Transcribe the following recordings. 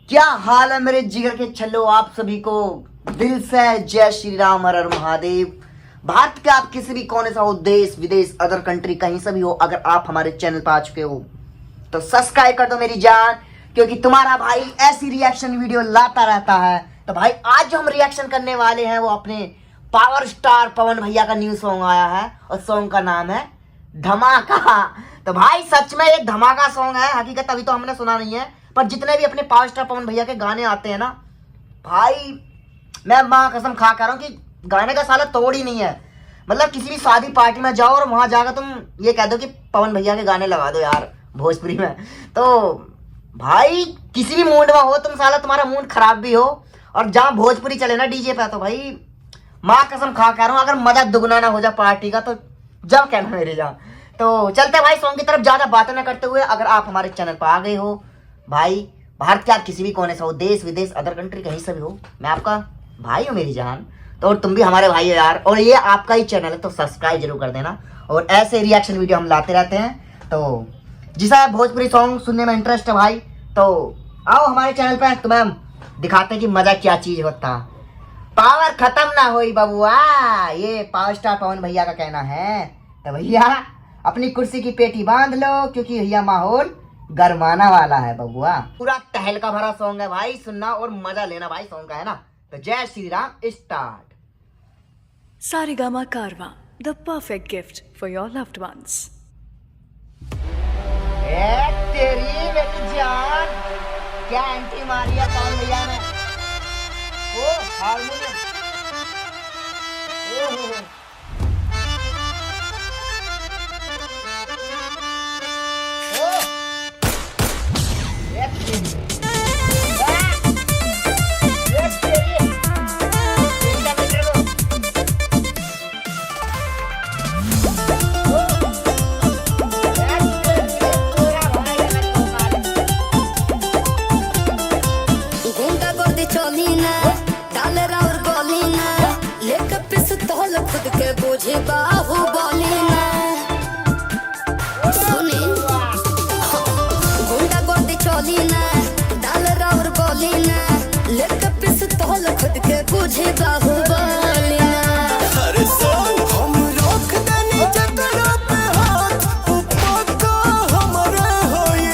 क्या हाल है मेरे जिगर के छल्लो। आप सभी को दिल से जय श्री राम, हर हर महादेव। भारत के आप किसी भी कोने से हो, देश विदेश अदर कंट्री कहीं से भी हो, अगर आप हमारे चैनल पर आ चुके हो तो सब्सक्राइब कर दो मेरी जान, क्योंकि तुम्हारा भाई ऐसी रिएक्शन वीडियो लाता रहता है। तो भाई आज जो हम रिएक्शन करने वाले हैं वो अपने पावर स्टार पवन भैया का न्यू सॉन्ग आया है और सॉन्ग का नाम है धमाका। तो भाई सच में ये धमाका सॉन्ग है, हकीकत अभी तो हमने सुना नहीं है, पर जितने भी अपने पावर स्टार पवन भैया के गाने आते हैं ना भाई, मैं माँ कसम खा कर रहा हूँ कि गाने का साला तोड़ ही नहीं है। मतलब किसी भी शादी पार्टी में जाओ और वहां जाकर तुम ये कह दो कि पवन भैया के गाने लगा दो यार भोजपुरी में, तो भाई किसी भी मूड में हो तुम, साला तुम्हारा मूड खराब भी हो और जहाँ भोजपुरी चले ना डीजे पे, तो भाई माँ कसम खा कर रहा हूँ, अगर मजा दुगना ना हो जाए पार्टी का तो जब कहना मेरे जा। तो चलते भाई सॉन्ग की तरफ, ज्यादा बातें ना करते हुए अगर आप हमारे चैनल पर आ गए हो भाई, भारत के आप किसी भी कोने से हो, देश विदेश अदर कंट्री कहीं से भी हो, मैं आपका भाई हूँ मेरी जान, तो और तुम भी हमारे भाई हो यार, और ये आपका ही चैनल है तो सब्सक्राइब जरूर कर देना। और ऐसे रिएक्शन वीडियो हम लाते रहते हैं, तो जिसे भोजपुरी सॉन्ग सुनने में इंटरेस्ट है भाई तो आओ हमारे चैनल पे, तुम्हें हम दिखाते हैं कि मजा क्या चीज होता। पावर खत्म ना होई बबुआ, ये पावर स्टार पवन भैया का कहना है। तो भैया अपनी कुर्सी की पेटी बांध लो, क्योंकि भैया माहौल गरमाना वाला है बबुआ। पूरा तहलका भरा सॉन्ग है भाई, सुनना और मजा लेना भाई सॉन्ग का, है ना। तो जय Shri Ram, start. Saregama Karwa, the perfect gift for your loved ones. तेरी बेटी जान, क्या एंट्री मारी है पवन भैया ने। ओ हारमोनियम, ओहो बाहुबली ना सुनी गुंडा गर्दी चली ना, डाल राउर बोली ना, लेके पिस्तौल खुद के बुझे बाहुबली ना। अरे सॉन्ग हम रोक देनी जतरा पे हाथ, पक्का हमारे होई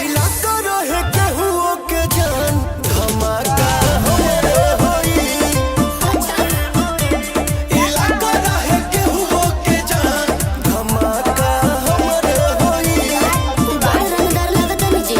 इलाका रहे केहुओ के जान, धमाका हमारे होई इलाका रहे केहुओ के जान, धमाका हमारे होई। बाहर अंदर लगत नहीं जी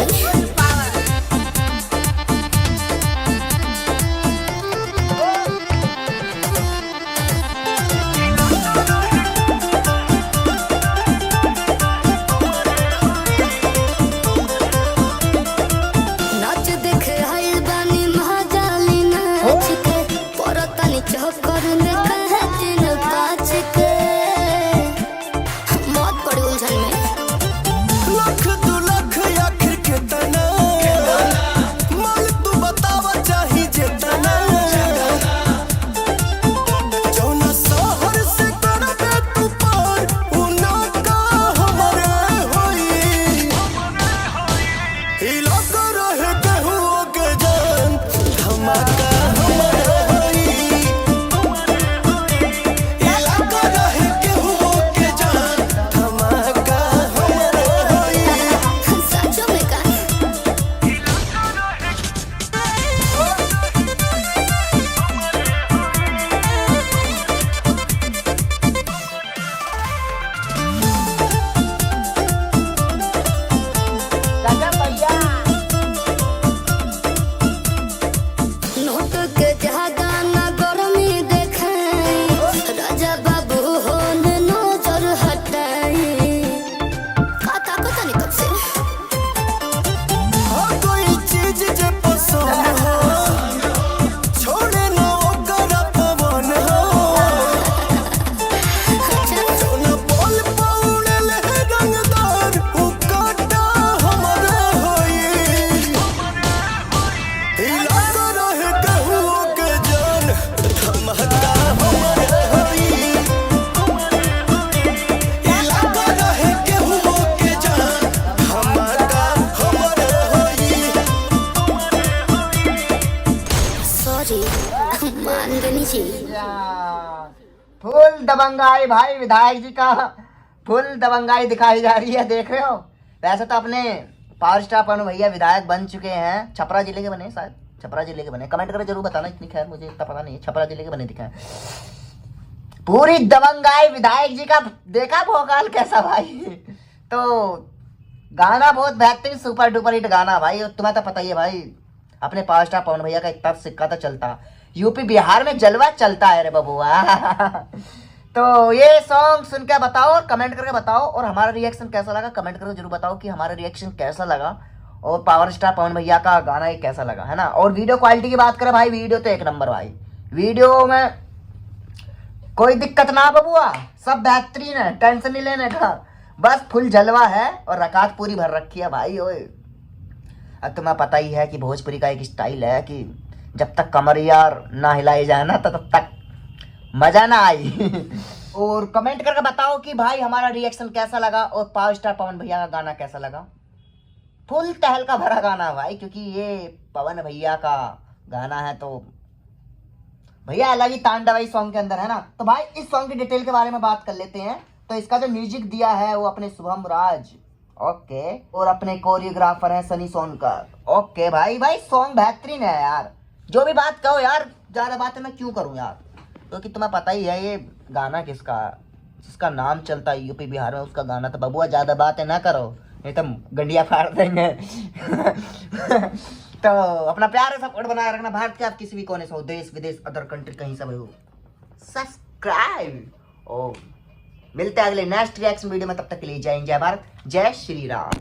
फुल दबंगाई भाई, विधायक जी का फुल दबंगाई दिखाई जा रही है, देख रहे हो। वैसे तो अपने पावर स्टार पवन भैया विधायक बन चुके हैं, छपरा जिले के बने, शायद छपरा जिले के बने, कमेंट करके जरूर बताना, इतनी खैर मुझे इतना पता नहीं है, छपरा जिले के बने दिखाए। पूरी दबंगाई विधायक जी का देखा भोकाल कैसा भाई। तो गाना बहुत बेहतरीन सुपर डुपर हिट गाना भाई, और तुम्हें तो पता ही है भाई अपने पावर स्टार पवन भैया का इतना सिक्का तो चलता, यूपी बिहार में जलवा चलता है रे बबुआ। तो ये सॉन्ग सुन के बताओ और कमेंट करके बताओ, और हमारा रिएक्शन कैसा लगा कमेंट करके जरूर बताओ कि हमारा रिएक्शन कैसा लगा, और पावर स्टार पवन भैया का गाना ये कैसा लगा, है ना। और वीडियो क्वालिटी की बात करें भाई, वीडियो तो एक नंबर भाई, वीडियो में कोई दिक्कत ना बबुआ, सब बेहतरीन है, टेंशन नहीं लेने का, बस फुल जलवा है और रकात पूरी भर रखी है भाई। ओए अब तुम्हें पता ही है कि भोजपुरी का एक स्टाइल है कि जब तक कमर यार ना हिलाई जाए ना तो तब तक मजा ना आई। और कमेंट करके बताओ कि भाई हमारा रिएक्शन कैसा लगा और पावर स्टार पवन भैया का गाना कैसा लगा। फुल तहलका भरा गाना भाई, क्योंकि ये पवन भैया का गाना है तो भैया अलग ही तांडव है इस सॉन्ग के अंदर, है ना। तो भाई इस सॉन्ग की डिटेल के बारे में बात कर लेते हैं। तो इसका जो म्यूजिक दिया है वो अपने शुभम राज, ओके, और अपने कोरियोग्राफर है सनी सोनकर, ओके भाई। भाई सॉन्ग बेहतरीन है यार, जो भी बात कहो यार, ज्यादा बातें मैं क्यों करूं यार, क्योंकि तुम्हें पता ही है ये गाना किसका, जिसका नाम चलता है यूपी बिहार में उसका गाना। तो बबुआ ज्यादा बातें ना करो, नहीं तो गंडिया फाड़ देंगे। तो अपना प्यार और सपोर्ट बनाए रखना। भारत के आप किसी भी कोने से हो, देश विदेश अदर कंट्री कहीं से भी हो, सब्सक्राइब। और मिलते हैं अगले नेक्स्ट रिएक्शन वीडियो में, तब तक के लिए जय हिंद, जय भारत, जय श्री राम।